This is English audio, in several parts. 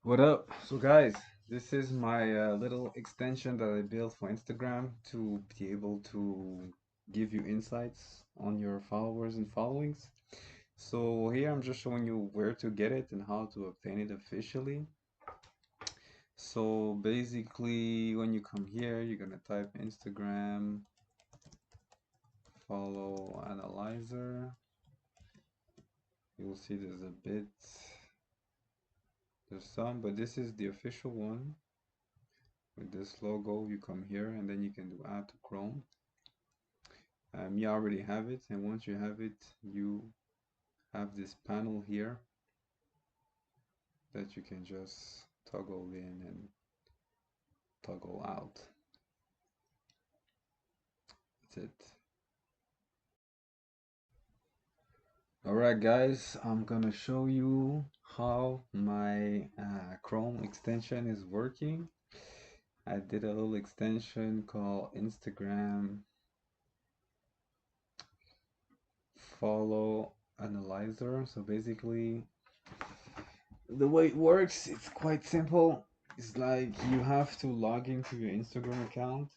What up? So, guys, this is my little extension that I built for Instagram to be able to give you insights on your followers and followings. So, here I'm just showing you where to get it and how to obtain it officially. So, basically, when you come here, you're gonna type Instagram follow analyzer. You'll see there's some, but this is the official one with this logo. You come here and then you can do add to Chrome. You already have it, and once you have it, you have this panel here that you can just toggle in and toggle out. That's it. Alright guys, I'm gonna show you how my Chrome extension is working. I did a little extension called Instagram Follow Analyzer. So basically, the way it works, it's quite simple. It's like you have to log into your Instagram account.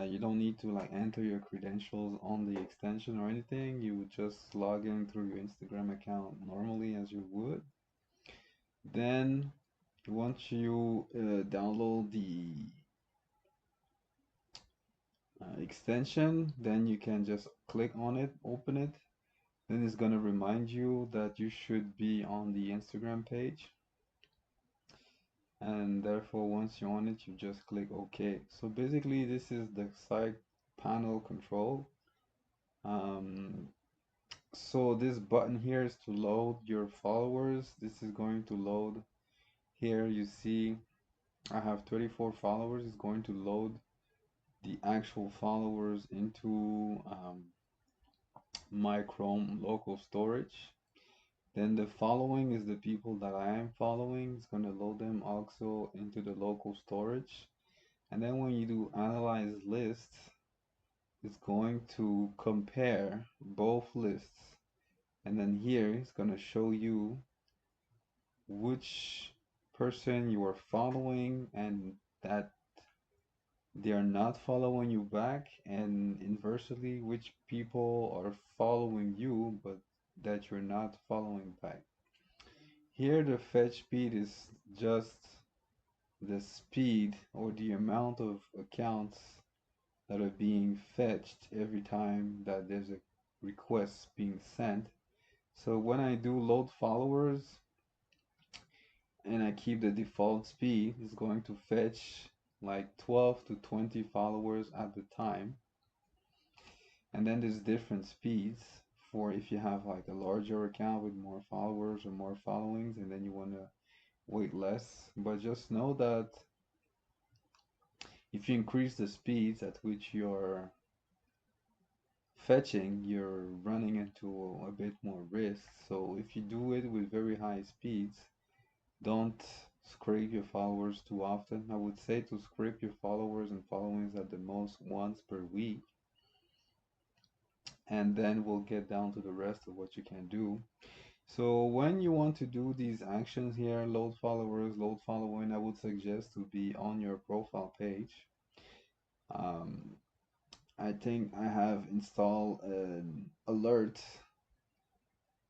You don't need to like enter your credentials on the extension or anything. You would just log in through your Instagram account normally as you would. Then once you download the extension, then you can just click on it, open it. Then it's gonna remind you that you should be on the Instagram page. And therefore once you're on it, you just click OK. So basically this is the side panel control. Um, so this button here is to load your followers. This is going to load here. You see I have 34 followers. It's going to load the actual followers into my Chrome local storage. Then the following is the people that I am following. It's going to load them also into the local storage. And then when you do analyze lists, it's going to compare both lists. And then here it's going to show you which person you are following and that they are not following you back, and inversely, which people are following you but that you're not following back. Here, the fetch speed is just the speed or the amount of accounts that are being fetched every time that there's a request being sent. So when I do load followers and I keep the default speed, it's going to fetch like 12 to 20 followers at the time. And then there's different speeds for if you have like a larger account with more followers or more followings and then you want to wait less. But just know that if you increase the speeds at which you're fetching, you're running into a bit more risk. So if you do it with very high speeds, don't scrape your followers too often. I would say to scrape your followers and followings at the most once per week. And then we'll get down to the rest of what you can do. So when you want to do these actions here, load followers, load following, I would suggest to be on your profile page. Um, I think I have installed an alert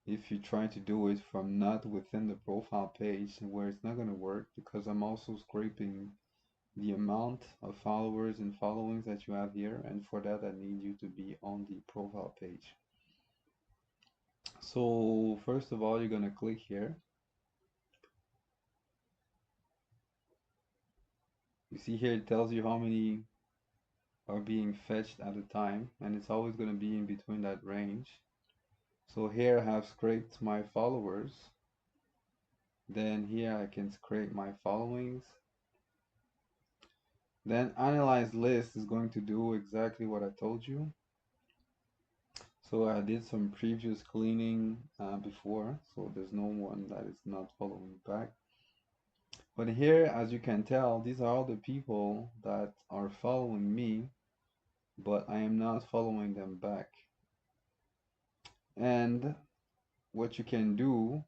if you try to do it from not within the profile page, where it's not going to work because I'm also scraping the amount of followers and followings that you have here, and for that I need you to be on the profile page. So first of all, you're going to click here. You see here it tells you how many are being fetched at a time, and it's always going to be in between that range. So here I have scraped my followers, then here I can scrape my followings, then analyze list is going to do exactly what I told you. So I did some previous cleaning before, so there's no one that is not following back. But here, as you can tell, these are all the people that are following me, but I am not following them back. And what you can do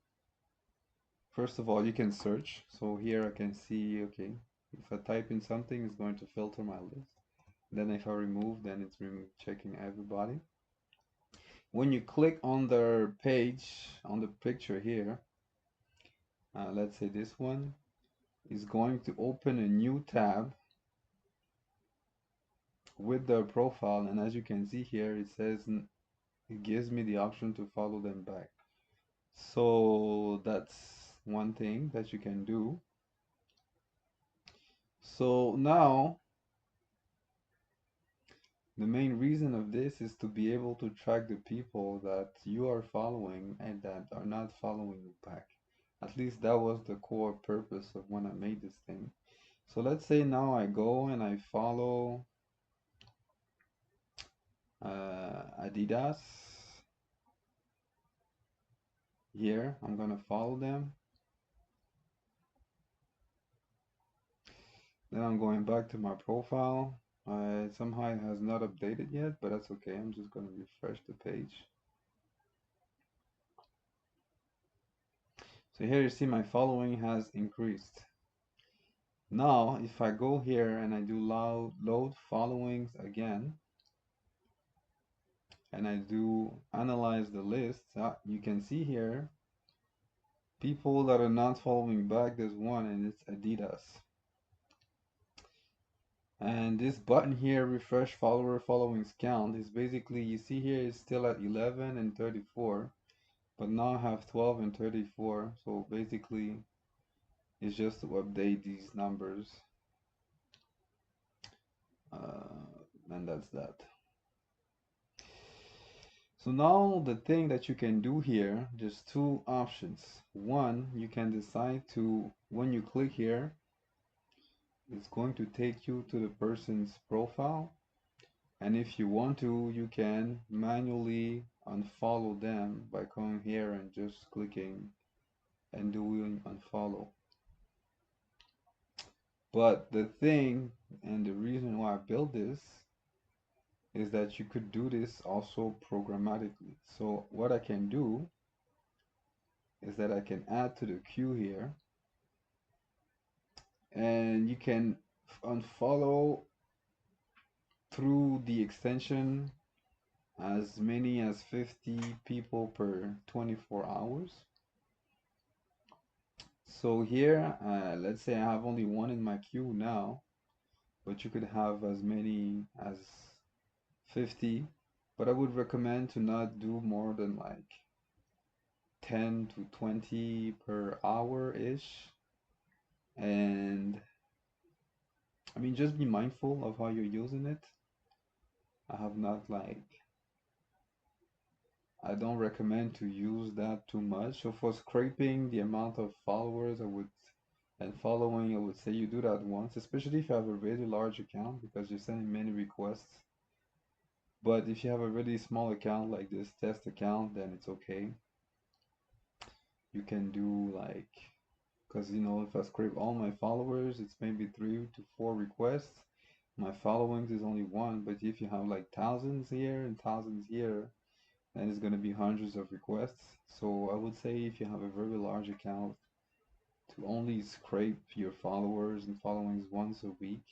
first of all, you can search. So here I can see, okay, if I type in something, it's going to filter my list. Then if I remove, then it's checking everybody. When you click on the page, on the picture here, let's say this one, is going to open a new tab with their profile. And as you can see here, it says, it gives me the option to follow them back. So that's one thing that you can do. So now the main reason of this is to be able to track the people that you are following and that are not following you back. At least that was the core purpose of when I made this thing. So let's say now I go and I follow Adidas. Here, I'm gonna follow them. Then I'm going back to my profile. Somehow it has not updated yet, but that's okay. I'm just gonna refresh the page. So here you see my following has increased. Now, if I go here and I do load followings again, and I do analyze the list, you can see here people that are not following back. There's one, and it's Adidas. And this button here, refresh follower followings count, is basically, you see here it's still at 11 and 34, but now I have 12 and 34. So basically, it's just to update these numbers. And that's that. So now the thing that you can do here, just two options. One, you can decide to, when you click here, it's going to take you to the person's profile. And if you want to, you can manually unfollow them by coming here and just clicking and doing unfollow. But the thing and the reason why I built this is that you could do this also programmatically. So what I can do is that I can add to the queue here, and you can unfollow through the extension as many as 50 people per 24 hours. So here, let's say I have only one in my queue now, but you could have as many as 50. But I would recommend to not do more than like 10 to 20 per hour-ish. And I mean, just be mindful of how you're using it. I have not like, I don't recommend to use that too much. So for scraping the amount of followers and following, I would say you do that once, especially if you have a really large account because you're sending many requests. But if you have a really small account like this test account, then it's okay. You can do like, because you know, if I scrape all my followers, it's maybe 3 to 4 requests. My followings is only one, but if you have like thousands here and thousands here, then it's going to be hundreds of requests. So I would say if you have a very large account, to only scrape your followers and followings once a week.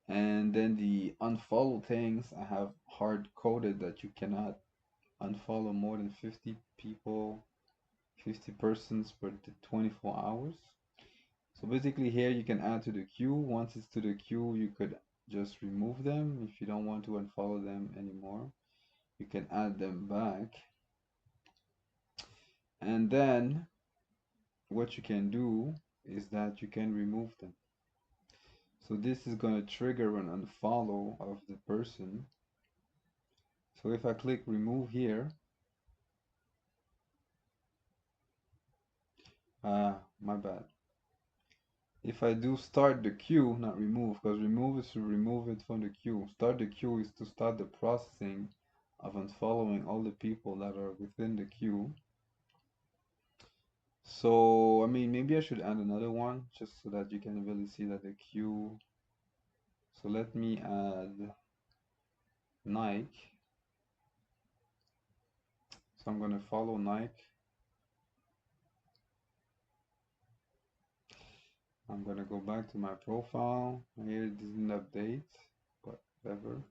And then the unfollow things, I have hard coded that you cannot unfollow more than 50 people, 50 persons per 24 hours. So basically here you can add to the queue. Once it's to the queue, you could just remove them if you don't want to unfollow them anymore. You can add them back. And then what you can do is that you can remove them. So this is going to trigger an unfollow of the person. So if I click remove here, my bad. If I do start the queue, not remove, because remove is to remove it from the queue. Start the queue is to start the processing of unfollowing all the people that are within the queue. So, I mean, maybe I should add another one just so that you can really see that the queue. So let me add Nike. So I'm going to follow Nike. I'm gonna go back to my profile. Here it didn't update, but whatever.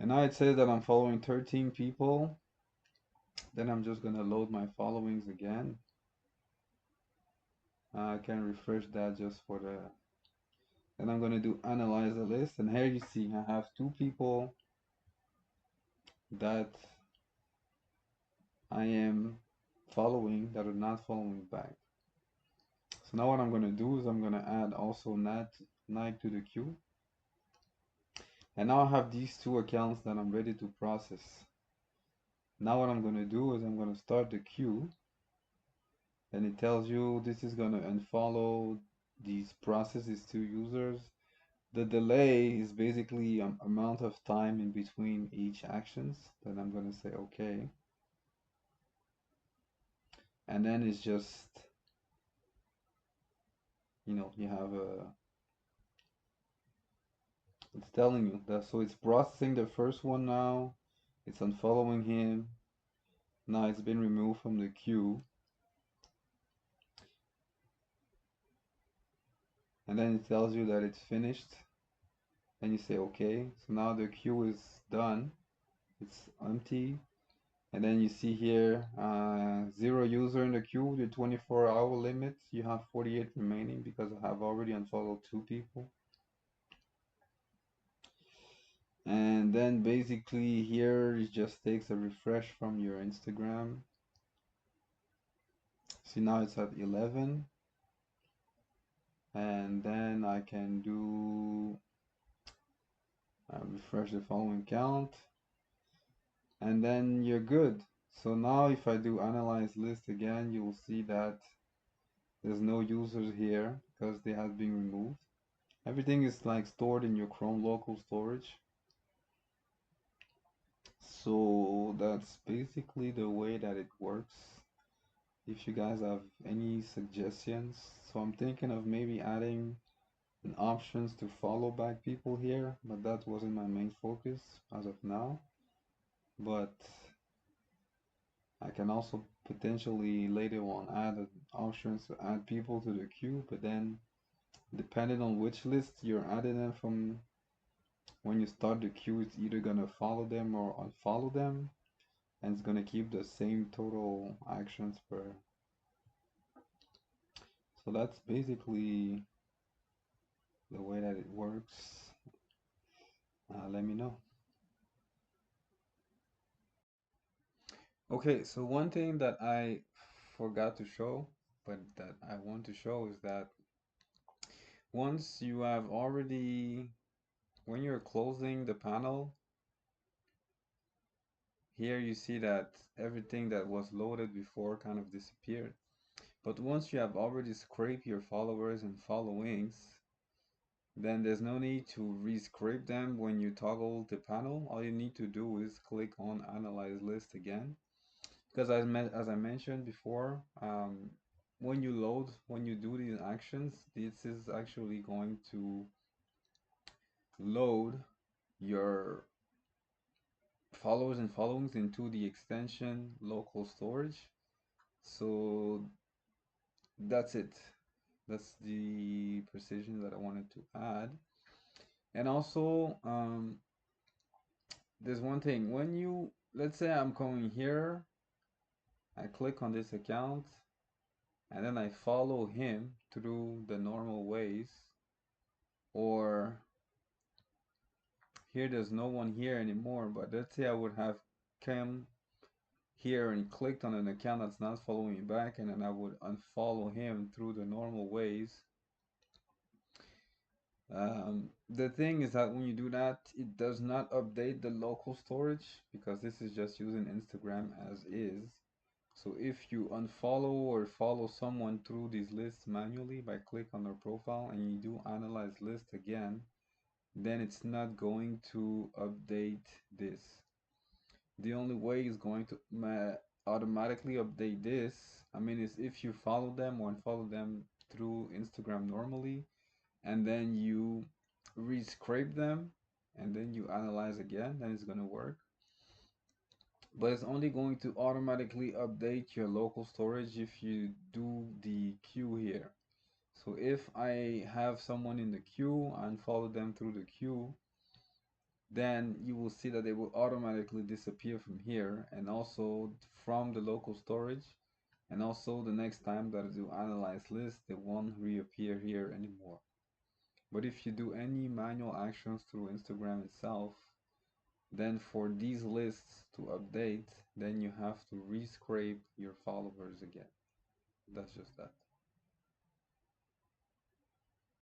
And now it says that I'm following 13 people. Then I'm just gonna load my followings again. I can refresh that just for the. Then I'm gonna do analyze the list, and here you see I have two people that I am following that are not following back. So now what I'm gonna do is I'm gonna add also Nike to the queue. And now I have these two accounts that I'm ready to process. Now what I'm gonna do is I'm gonna start the queue, and it tells you this is gonna unfollow these processes two users. The delay is basically amount of time in between each actions. Then I'm gonna say okay, and then it's just you have a it's telling you that, so it's processing the first one now. It's unfollowing him. Now it's been removed from the queue, and then it tells you that it's finished. And you say okay. So now the queue is done. It's empty. And then you see here, zero user in the queue, the 24-hour limit. You have 48 remaining because I have already unfollowed two people. And then basically here it just takes a refresh from your Instagram. See, now it's at 11. And then I can do refresh the following count. And then you're good. So now if I do analyze list again, you will see that there's no users here because they have been removed. Everything is like stored in your Chrome local storage. So that's basically the way that it works. If you guys have any suggestions, so I'm thinking of maybe adding an options to follow back people here, but that wasn't my main focus as of now. But I can also potentially later on add options to add people to the queue, but then depending on which list you're adding them from, when you start the queue, it's either gonna follow them or unfollow them, and it's gonna keep the same total actions per. So that's basically the way that it works. Let me know. Okay, so one thing that I forgot to show, but that I want to show is that once you have already, when you're closing the panel, here you see that everything that was loaded before kind of disappeared. But once you have already scraped your followers and followings, then there's no need to re-scrape them when you toggle the panel. All you need to do is click on Analyze List again. Because as I mentioned before, when you do these actions, this is actually going to load your followers and followings into the extension local storage. So that's it. That's the precision that I wanted to add. And also, there's one thing. When you, let's say I'm coming here, I click on this account, and then I follow him through the normal ways, or here there's no one here anymore, but let's say I would have come here and clicked on an account that's not following me back, and then I would unfollow him through the normal ways. The thing is that when you do that, it does not update the local storage because this is just using Instagram as is. So if you unfollow or follow someone through these lists manually by click on their profile and you do analyze list again, then it's not going to update this. The only way it's going to automatically update this, I mean, is if you follow them or unfollow them through Instagram normally, and then you re-scrape them and then you analyze again, then it's going to work. But it's only going to automatically update your local storage if you do the queue here. So if I have someone in the queue and follow them through the queue, then you will see that they will automatically disappear from here and also from the local storage. And also the next time that I do analyze list, they won't reappear here anymore. But if you do any manual actions through Instagram itself, then for these lists to update, then you have to rescrape your followers again. That's just that.